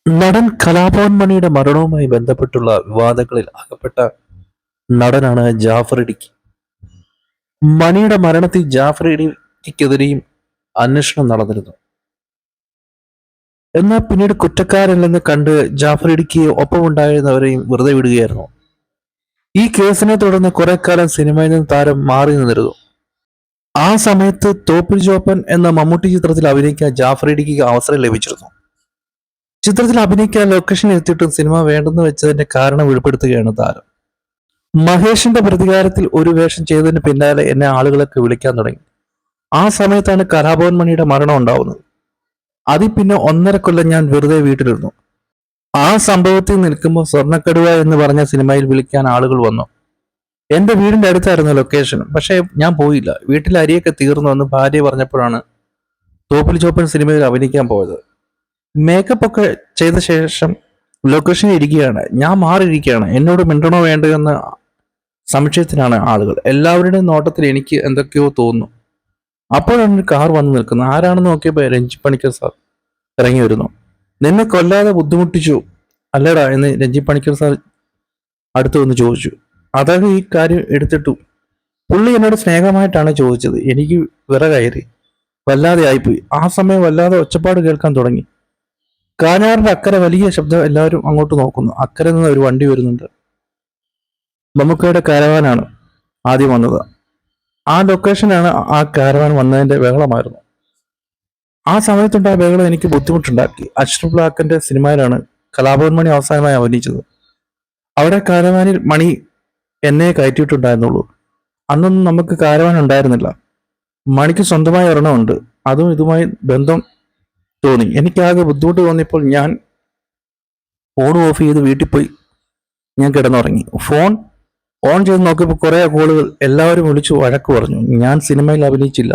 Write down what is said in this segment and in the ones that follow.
നടൻ കലാഭവൻ മണിയുടെ മരണവുമായി ബന്ധപ്പെട്ടുള്ള വിവാദങ്ങളിൽ അകപ്പെട്ട നടനാണ് ജാഫർ ഇടുക്കി. മണിയുടെ മരണത്തിൽ ജാഫർ ഇടുക്കിക്കെതിരെയും അന്വേഷണം നടന്നിരുന്നു. എന്നാൽ പിന്നീട് കുറ്റക്കാരല്ലെന്ന് കണ്ട് ജാഫർ ഇടുക്കിയെ ഒപ്പമുണ്ടായിരുന്നവരെയും വെറുതെ വിടുകയായിരുന്നു. ഈ കേസിനെ തുടർന്ന് കുറെ കാലം സിനിമയിൽ നിന്ന് താരം മാറി നിന്നിരുന്നു. ആ സമയത്ത് തോപ്പിൽ ജോപ്പൻ എന്ന മമ്മൂട്ടി ചിത്രത്തിൽ അഭിനയിക്കാൻ ജാഫർ ഇടുക്കിക്ക് അവസരം ലഭിച്ചിരുന്നു. ചിത്രത്തിൽ അഭിനയിക്കാൻ ലൊക്കേഷനിൽ എത്തിയിട്ടും സിനിമ വേണ്ടെന്ന് വെച്ചതിന്റെ കാരണം വെളിപ്പെടുത്തുകയാണ് താരം. മഹേഷിന്റെ പ്രതികാരത്തിൽ ഒരു വേഷം ചെയ്തതിന് പിന്നാലെ എന്നെ ആളുകളൊക്കെ വിളിക്കാൻ തുടങ്ങി. ആ സമയത്താണ് കലാഭവൻ മണിയുടെ മരണം ഉണ്ടാവുന്നത്. അതിൽ പിന്നെ 1.5 കൊല്ലം ഞാൻ വെറുതെ വീട്ടിലിരുന്നു. ആ സംഭവത്തിൽ നിൽക്കുമ്പോൾ സ്വർണ്ണക്കടുവ എന്ന് പറഞ്ഞ സിനിമയിൽ വിളിക്കാൻ ആളുകൾ വന്നു. എന്റെ വീടിന്റെ അടുത്തായിരുന്നു ലൊക്കേഷൻ. പക്ഷേ ഞാൻ പോയില്ല. വീട്ടിൽ അരിയൊക്കെ തീർന്നു എന്ന് ഭാര്യ പറഞ്ഞപ്പോഴാണ് തോപ്പിൽ ചോപ്പൻ സിനിമയിൽ അഭിനയിക്കാൻ പോയത്. മേക്കപ്പ് ഒക്കെ ചെയ്ത ശേഷം ലൊക്കേഷനിൽ ഇരിക്കുകയാണ്. ഞാൻ മാറിയിരിക്കുകയാണ്. എന്നോട് മിണ്ടണോ വേണ്ടോ എന്ന സംശയത്തിനാണ് ആളുകൾ. എല്ലാവരുടെയും നോട്ടത്തിൽ എനിക്ക് എന്തൊക്കെയോ തോന്നുന്നു. അപ്പോഴാണ് ഒരു കാർ വന്ന് നിൽക്കുന്നത്. ആരാണെന്ന് നോക്കിയപ്പോൾ രഞ്ജി പണിക്കർ സാർ ഇറങ്ങി വരുന്നു. നിന്നെ കൊല്ലാതെ ബുദ്ധിമുട്ടിച്ചു അല്ലടാ എന്ന് രഞ്ജി പണിക്കർ സാർ അടുത്ത് വന്ന് ചോദിച്ചു. അതായത് ഈ കാര്യം എടുത്തിട്ടു. പുള്ളി എന്നോട് സ്നേഹമായിട്ടാണ് ചോദിച്ചത്. എനിക്ക് വിറകയറി വല്ലാതെ ആയിപ്പോയി. ആ സമയം വല്ലാതെ ഒച്ചപ്പാട് കേൾക്കാൻ തുടങ്ങി. കാഞ്ഞാറിന്റെ അക്കരെ വലിയ ശബ്ദം. എല്ലാവരും അങ്ങോട്ട് നോക്കുന്നു. അക്കരെ നിന്ന് ഒരു വണ്ടി വരുന്നുണ്ട്. മമ്മൂക്കയുടെ കാരവാനാണ് ആദ്യം വന്നത്. ആ ലൊക്കേഷനാണ് ആ കാരവാൻ വന്നതിന്റെ ബഹളമായിരുന്നു. ആ സമയത്തുണ്ടായ ബഹളം എനിക്ക് ബുദ്ധിമുട്ടുണ്ടാക്കി. അഷ്റഫ് ബ്ലാക്കിന്റെ സിനിമയിലാണ് കലാഭവൻ മണി അവസാനമായി അഭിനയിച്ചത്. അവിടെ കാരവാനിൽ മണി എന്നെ കയറ്റിയിട്ടുണ്ടായിരുന്നുള്ളൂ. അന്നൊന്നും നമുക്ക് കാരവാൻ ഉണ്ടായിരുന്നില്ല. മണിക്ക് സ്വന്തമായി ഒരെണ്ണമുണ്ട്. അതും ഇതുമായി ബന്ധം തോന്നി. എനിക്കാകെ ബുദ്ധിമുട്ട് തോന്നിയപ്പോൾ ഞാൻ ഫോൺ ഓഫ് ചെയ്ത് വീട്ടിൽ പോയി ഞാൻ കിടന്നുറങ്ങി. ഫോൺ ഓൺ ചെയ്ത് നോക്കിയപ്പോൾ കുറെ കോളുകൾ. എല്ലാവരും വിളിച്ചു വഴക്ക് പറഞ്ഞു. ഞാൻ സിനിമയിൽ അഭിനയിച്ചില്ല.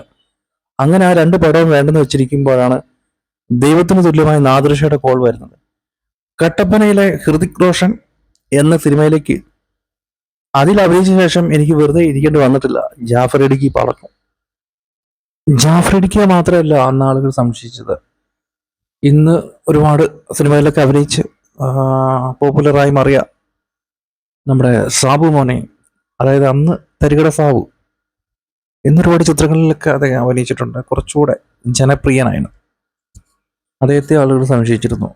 അങ്ങനെ ആ 2 പടവും വേണ്ടെന്ന് വെച്ചിരിക്കുമ്പോഴാണ് ദൈവത്തിന് തുല്യമായ നാദൃശയുടെ കോൾ വരുന്നത്. കട്ടപ്പനയിലെ ഹൃതിക് റോഷൻ എന്ന സിനിമയിലേക്ക് അതിൽ അഭിനയിച്ച ശേഷം എനിക്ക് വെറുതെ ഇരിക്കേണ്ടി വന്നിട്ടില്ല. ജാഫർ ഇടുക്കി പറക്കും. ജാഫർ ഇടുക്കിയെ മാത്രമല്ല അന്ന് ആളുകൾ സംശയിച്ചത്. ഇന്ന് ഒരുപാട് സിനിമയിലൊക്കെ അഭിനയിച്ച് പോപ്പുലറായി മാറിയ നമ്മുടെ സാബു മോനെ, അതായത് അന്ന് തരികട സാബു, ഇന്നൊരുപാട് ചിത്രങ്ങളിലൊക്കെ അദ്ദേഹം അഭിനയിച്ചിട്ടുണ്ട്. കുറച്ചുകൂടെ ജനപ്രിയനായിരുന്നു. അദ്ദേഹത്തെ ആളുകൾ സംശയിച്ചിരുന്നു.